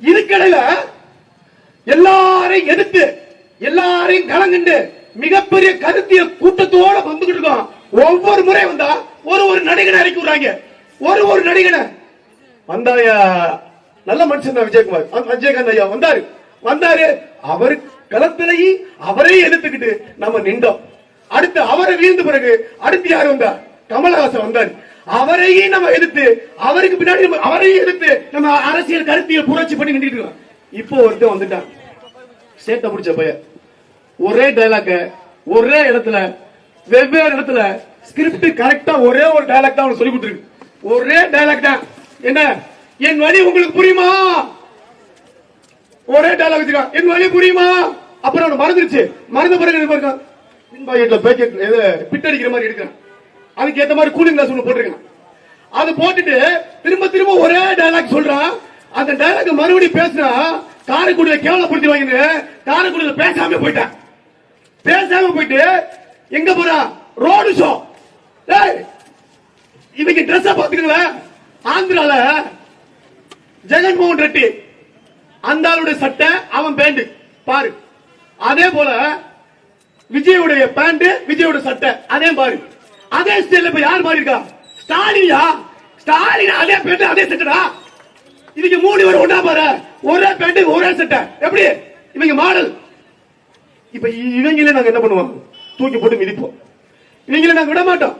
இதுக்கிடையில எல்லாரையும் எதிர்த்து எல்லாரையும் கலந்துட்டு மிகப்பெரிய கருத்தியல் கூட்டத்தோட வந்துகிட்டு இருக்கோம். ஒவ்வொரு முறை வந்தா ஒரு நடிகனை இறக்கி விடுறாங்க. ஒரு நடிகனை வந்தாயா, நல்ல மனுஷன் தான் விஜயகாந்த் ஐயா வந்தாரு. அவர் களத்திலேயே அவரே எதிர்த்துக்கிட்டு நம்ம நின்றோம். அடுத்து அவரை வீழ்ந்த பிறகு அடுத்து யாரு வந்தார்? கமலஹாசன் வந்தார். அவரையே நம்ம எதிர்த்து, அவருக்கு பின்னாடி அவரையே எதிர்த்து நம்ம அரசியல் கருத்தியல் புரட்சி பண்ணி நின்றுட்டு இருக்கோம். இப்போ ஒருத்தன் வந்துட்டான், சேட்டை முடிச்ச பையன். ஒரே டைலாக், ஒரே இடத்துல, வெவ்வேறு இடத்துல ஸ்கிரிப்ட் கரெக்டா ஒரே ஒரு டைலாக் தான் சொல்லி கொடுத்துருக்கு. ஒரே டைலாக் தான். என்ன, என் வழி உங்களுக்கு புரியுமா? ஒரே டைலாக் வச்சிருக்கான், என் வழி புரியுமா? அப்புறம் மறந்துருச்சு. மறந்த பிறகு பிட் அடிக்கிற மாதிரி எடுக்கிறான். அதுக்கு ஏத்த மாதிரி கூலிங் கிளாஸ் ஒன்று போட்டிருக்கான். அது போட்டுட்டு திரும்ப ஒரே டைலாக் சொல்றான். அந்த டைலாக் மறுபடியும் பேசினா காரைக்குடியில கேவலப்படுத்தி வாங்கிட்டு காரைக்குடியில பேசாம போயிட்டு எங்க போறான்? Road show. இவங்க டிரெஸ் பாத்துக்கல. ஆந்திரால ஜெகன்மோகன் ரெட்டி அந்த ஆளுடைய சட்டை, அவன் பேண்ட் பாரு. அதே போல விஜயுடைய பேண்ட், விஜயோட சட்டை அதே பாரு. அதே ஸ்டைல்ல இப்ப யார் மாறி இருக்கா? ஸ்டாலினா? ஸ்டாலின் அதே பேண்ட் அதே சட்டடா. இவங்க 3 பேர் ஒண்ணா பாரு, ஒரே பேண்ட் ஒரே சட்டை. எப்படி இவங்க மாடல்? இப்ப இவங்களே நாங்க என்ன பண்ணுவோம்? தூக்கி போட்டு மிதிப்போம். இவங்களே நாங்க விட மாட்டோம்.